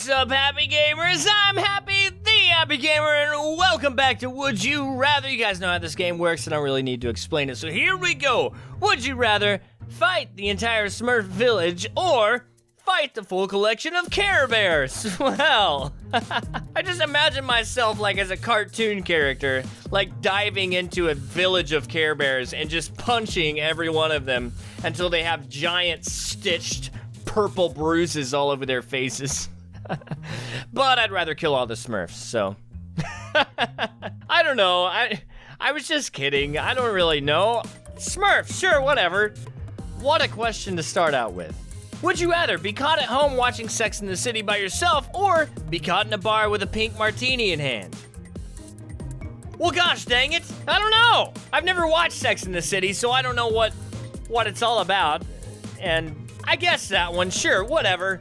What's up, Happy Gamers? I'm Happy, the Happy Gamer, and welcome back to Would You Rather. You guys know how this game works, and I don't really need to explain it, so here we go. Would you rather fight the entire Smurf village or fight the full collection of Care Bears? Well, I just imagine myself like as a cartoon character, like diving into a village of Care Bears and just punching every one of them until they have giant stitched purple bruises all over their faces. But I'd rather kill all the Smurfs, so. I don't know, I was just kidding. I don't really know. Smurfs, sure, whatever. What a question to start out with. Would you rather be caught at home watching Sex and the City by yourself or be caught in a bar with a pink martini in hand? Well, gosh dang it, I don't know. I've never watched Sex and the City, so I don't know what it's all about. And I guess that one, sure, whatever.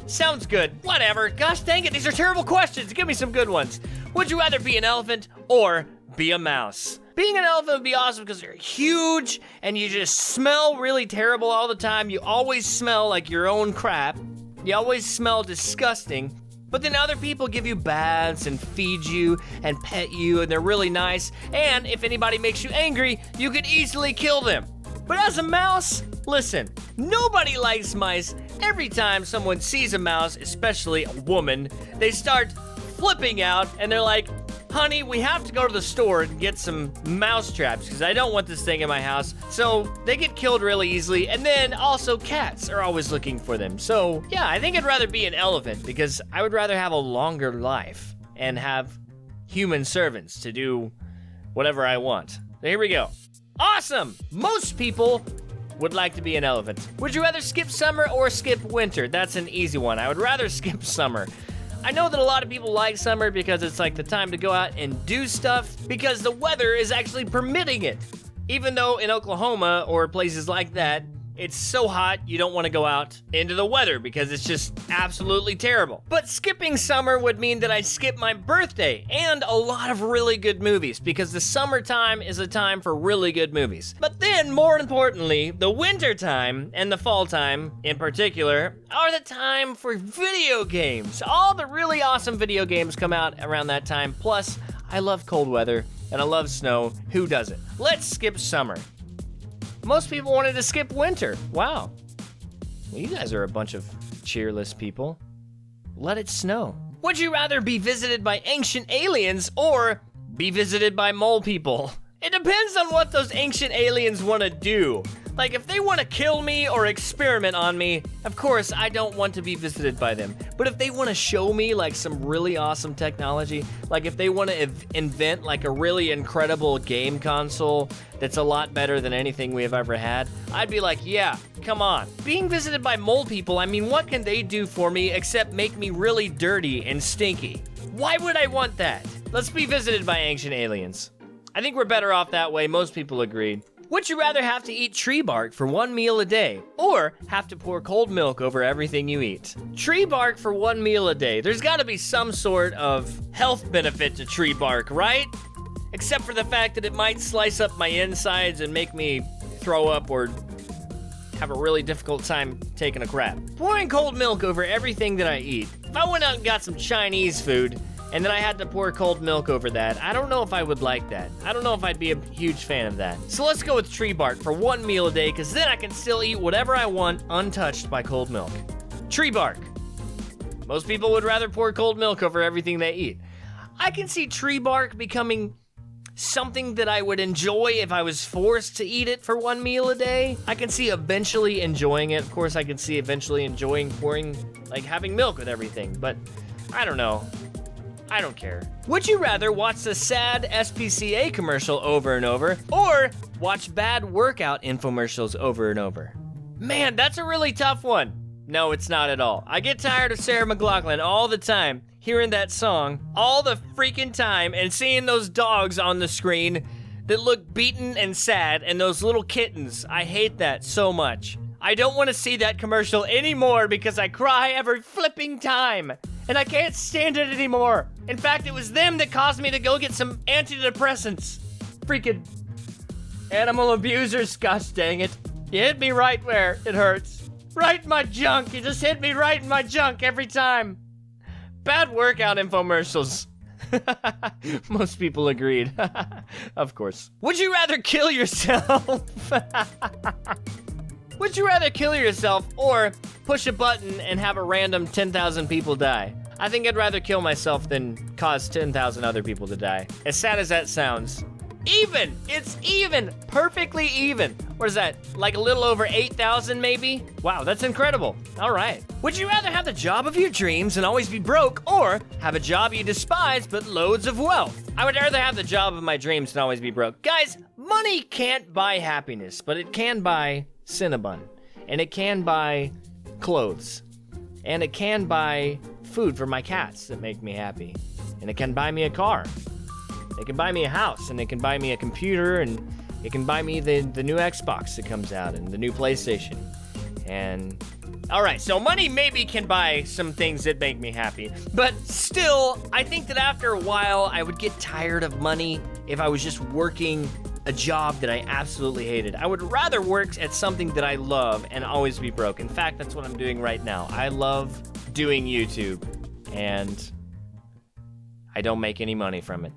Sounds good, whatever. Gosh dang it, these are terrible questions. Give me some good ones. Would you rather be an elephant or be a mouse? Being an elephant would be awesome because you're huge and you just smell really terrible all the time. You always smell like your own crap. You always smell disgusting. But then other people give you baths and feed you and pet you, and they're really nice. And if anybody makes you angry, you could easily kill them. But as a mouse, listen, nobody likes mice. Every time someone sees a mouse, especially a woman, they start flipping out and they're like, honey, we have to go to the store and get some mouse traps because I don't want this thing in my house. So they get killed really easily, and then also cats are always looking for them. So yeah, I think I'd rather be an elephant because I would rather have a longer life and have human servants to do whatever I want. So here we go. Awesome! Most people would like to be an elephant. Would you rather skip summer or skip winter? That's an easy one. I would rather skip summer. I know that a lot of people like summer because it's like the time to go out and do stuff because the weather is actually permitting it. Even though in Oklahoma or places like that, it's so hot you don't want to go out into the weather because it's just absolutely terrible. But skipping summer would mean that I skip my birthday and a lot of really good movies because the summertime is a time for really good movies. But then, more importantly, the winter time and the fall time in particular are the time for video games. All the really awesome video games come out around that time. Plus, I love cold weather and I love snow. Who doesn't? Let's skip summer. Most people wanted to skip winter. Wow. Well, you guys are a bunch of cheerless people. Let it snow. Would you rather be visited by ancient aliens or be visited by mole people? It depends on what those ancient aliens want to do. Like, if they want to kill me or experiment on me, of course, I don't want to be visited by them. But if they want to show me, like, some really awesome technology, like if they want to invent, like, a really incredible game console that's a lot better than anything we have ever had, I'd be like, yeah, come on. Being visited by mole people, I mean, what can they do for me except make me really dirty and stinky? Why would I want that? Let's be visited by ancient aliens. I think we're better off that way. Most people agreed. Would you rather have to eat tree bark for one meal a day or have to pour cold milk over everything you eat? Tree bark for one meal a day. There's got to be some sort of health benefit to tree bark, right? Except for the fact that it might slice up my insides and make me throw up or have a really difficult time taking a crap. Pouring cold milk over everything that I eat. If I went out and got some Chinese food and then I had to pour cold milk over that, I don't know if I would like that. I don't know if I'd be a huge fan of that. So let's go with tree bark for one meal a day, because then I can still eat whatever I want untouched by cold milk. Tree bark. Most people would rather pour cold milk over everything they eat. I can see tree bark becoming something that I would enjoy if I was forced to eat it for one meal a day. I can see eventually enjoying it. Of course, I can see eventually enjoying like having milk with everything, but I don't know. I don't care. Would you rather watch the sad SPCA commercial over and over or watch bad workout infomercials over and over? Man, that's a really tough one. No, it's not at all. I get tired of Sarah McLachlan all the time, hearing that song all the freaking time and seeing those dogs on the screen that look beaten and sad and those little kittens. I hate that so much. I don't want to see that commercial anymore because I cry every flipping time. And I can't stand it anymore. In fact, it was them that caused me to go get some antidepressants. Freaking animal abusers, gosh dang it. You hit me right where it hurts. Right in my junk. You just hit me right in my junk every time. Bad workout infomercials. Most people agreed. Of course. Would you rather kill yourself? Would you rather kill yourself or push a button and have a random 10,000 people die? I think I'd rather kill myself than cause 10,000 other people to die. As sad as that sounds. Even! It's even! Perfectly even! What is that? Like a little over 8,000 maybe? Wow, that's incredible. All right. Would you rather have the job of your dreams and always be broke, or have a job you despise but loads of wealth? I would rather have the job of my dreams and always be broke. Guys, money can't buy happiness, but it can buy Cinnabon. And it can buy clothes. And it can buy food for my cats that make me happy. And it can buy me a car. It can buy me a house, and it can buy me a computer, and it can buy me the new Xbox that comes out, and the new PlayStation. And, alright, so money maybe can buy some things that make me happy, but still, I think that after a while, I would get tired of money if I was just working a job that I absolutely hated. I would rather work at something that I love and always be broke. In fact, that's what I'm doing right now. I love doing YouTube, and I don't make any money from it.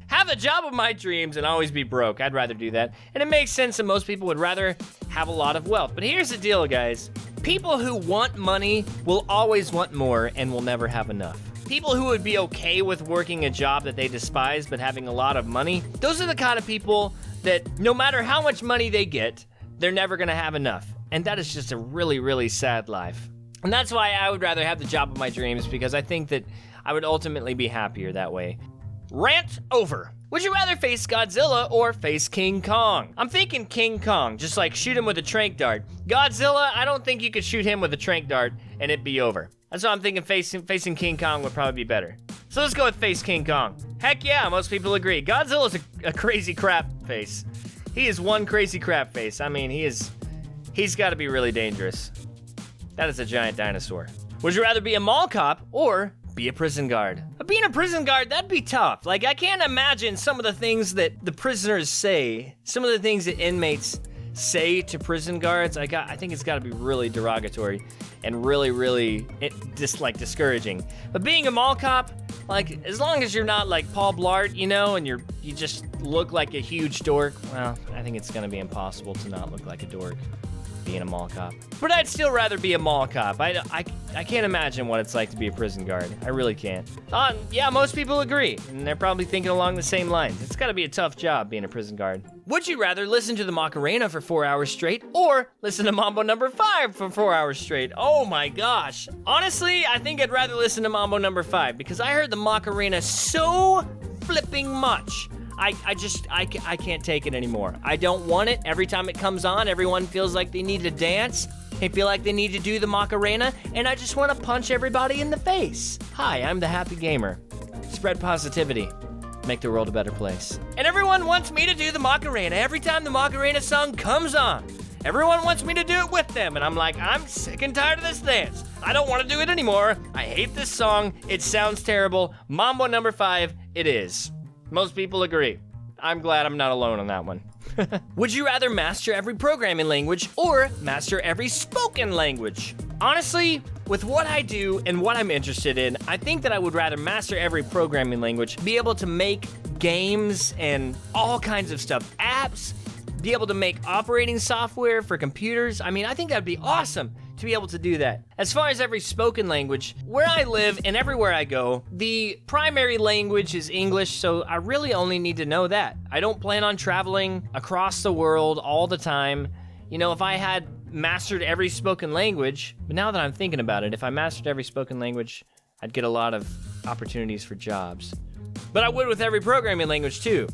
Have the job of my dreams and always be broke. I'd rather do that. And it makes sense that most people would rather have a lot of wealth. But here's the deal, guys. People who want money will always want more and will never have enough. People who would be okay with working a job that they despise but having a lot of money, those are the kind of people that no matter how much money they get, they're never gonna have enough. And that is just a really, really sad life. And that's why I would rather have the job of my dreams, because I think that I would ultimately be happier that way. Rant over. Would you rather face Godzilla or face King Kong? I'm thinking King Kong, just like shoot him with a tranq dart. Godzilla, I don't think you could shoot him with a tranq dart and it'd be over. That's why I'm thinking facing King Kong would probably be better. So let's go with face King Kong. Heck yeah, most people agree. Godzilla's a crazy crap face. He is one crazy crap face. I mean, he's gotta be really dangerous. That is a giant dinosaur. Would you rather be a mall cop or be a prison guard? Being a prison guard, that'd be tough. Like, I can't imagine some of the things that the prisoners say, some of the things that inmates say to prison guards. I think it's gotta be really derogatory and really discouraging. But being a mall cop, like, as long as you're not like Paul Blart, you know, and you just look like a huge dork, well, I think it's gonna be impossible to not look like a dork being a mall cop. But I'd still rather be a mall cop. I can't imagine what it's like to be a prison guard. I really can't. Yeah, most people agree, and they're probably thinking along the same lines. It's gotta be a tough job being a prison guard. Would you rather listen to the Macarena for 4 hours straight or listen to Mambo number 5 for 4 hours straight? Oh my gosh. Honestly, I think I'd rather listen to Mambo number 5 because I heard the Macarena so flipping much. I can't take it anymore. I don't want it. Every time it comes on, everyone feels like they need to dance. They feel like they need to do the Macarena, and I just want to punch everybody in the face. Hi, I'm the Happy Gamer. Spread positivity. Make the world a better place. And everyone wants me to do the Macarena. Every time the Macarena song comes on, everyone wants me to do it with them, and I'm like, I'm sick and tired of this dance. I don't want to do it anymore. I hate this song. It sounds terrible. Mambo number 5, it is. Most people agree. I'm glad I'm not alone on that one. Would you rather master every programming language or master every spoken language? Honestly, with what I do and what I'm interested in, I think that I would rather master every programming language, be able to make games and all kinds of stuff, apps, be able to make operating software for computers. I mean, I think that'd be awesome to be able to do that. As far as every spoken language, where I live and everywhere I go, the primary language is English, so I really only need to know that. I don't plan on traveling across the world all the time. You know, if I had mastered every spoken language, but now that I'm thinking about it, if I mastered every spoken language, I'd get a lot of opportunities for jobs. But I would with every programming language too.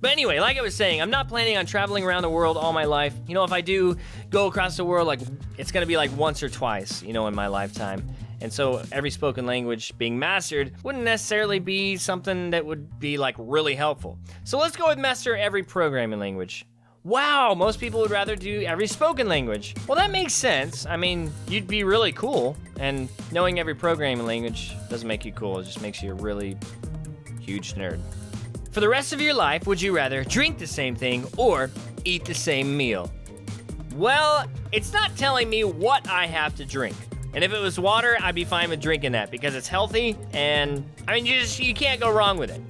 But anyway, like I was saying, I'm not planning on traveling around the world all my life. You know, if I do go across the world, like, it's gonna be like once or twice, you know, in my lifetime. And so every spoken language being mastered wouldn't necessarily be something that would be like really helpful. So let's go with master every programming language. Wow, most people would rather do every spoken language. Well, that makes sense. I mean, you'd be really cool, and knowing every programming language doesn't make you cool, it just makes you a really huge nerd. For the rest of your life, would you rather drink the same thing or eat the same meal? Well, it's not telling me what I have to drink, And if it was water, I'd be fine with drinking that because it's healthy and, I mean, you can't go wrong with it.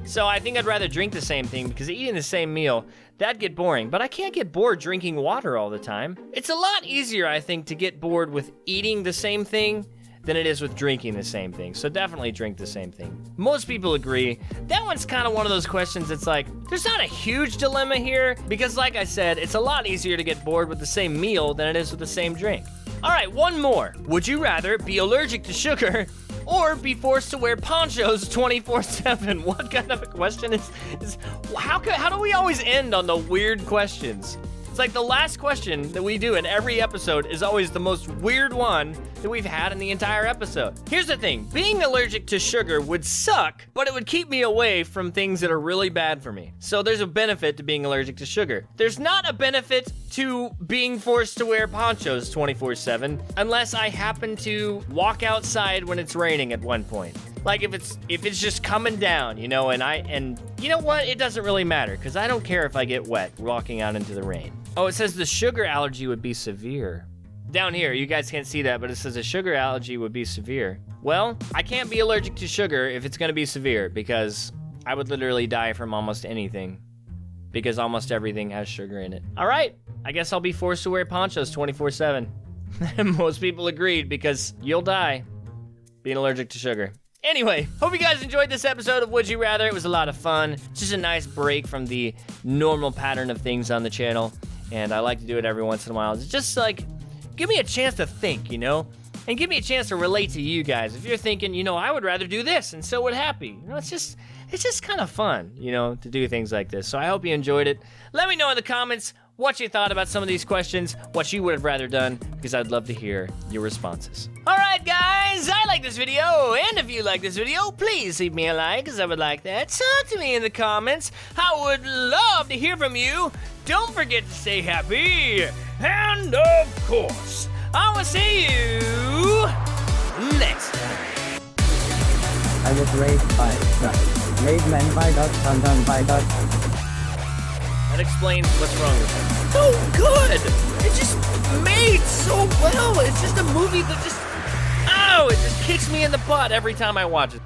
So I think I'd rather drink the same thing because eating the same meal, that'd get boring. But I can't get bored drinking water all the time. It's a lot easier, I think, to get bored with eating the same thing than it is with drinking the same thing. So definitely drink the same thing. Most people agree. That one's kind of one of those questions that's like, there's not a huge dilemma here because like I said, it's a lot easier to get bored with the same meal than it is with the same drink. All right, one more. Would you rather be allergic to sugar or be forced to wear ponchos 24/7? What kind of a question is how do we always end on the weird questions? It's like the last question that we do in every episode is always the most weird one that we've had in the entire episode. Here's the thing, being allergic to sugar would suck, but it would keep me away from things that are really bad for me. So there's a benefit to being allergic to sugar. There's not a benefit to being forced to wear ponchos 24/7 unless I happen to walk outside when it's raining at one point. Like if it's just coming down, you know, and you know what? It doesn't really matter because I don't care if I get wet walking out into the rain. Oh, it says the sugar allergy would be severe. Down here, you guys can't see that, but it says a sugar allergy would be severe. Well, I can't be allergic to sugar if it's gonna be severe because I would literally die from almost anything because almost everything has sugar in it. All right, I guess I'll be forced to wear ponchos 24/7. Most people agreed because you'll die being allergic to sugar. Anyway, hope you guys enjoyed this episode of Would You Rather. It was a lot of fun. Just a nice break from the normal pattern of things on the channel. And I like to do it every once in a while. It's just like, give me a chance to think, you know? And give me a chance to relate to you guys. If you're thinking, you know, I would rather do this, and so would Happy. You know, it's just kind of fun, you know, to do things like this. So I hope you enjoyed it. Let me know in the comments what you thought about some of these questions, what you would have rather done, because I'd love to hear your responses. All right, guys, I like this video, and if you like this video, please leave me a like, because I would like that. Talk to me in the comments. I would love to hear from you. Don't forget to stay happy, and of course, I will see you next time. I was raised by made men by dogs, undone by dogs. That explains what's wrong with it. So good! It just made so well. It's just a movie that just, oh, it just kicks me in the butt every time I watch it.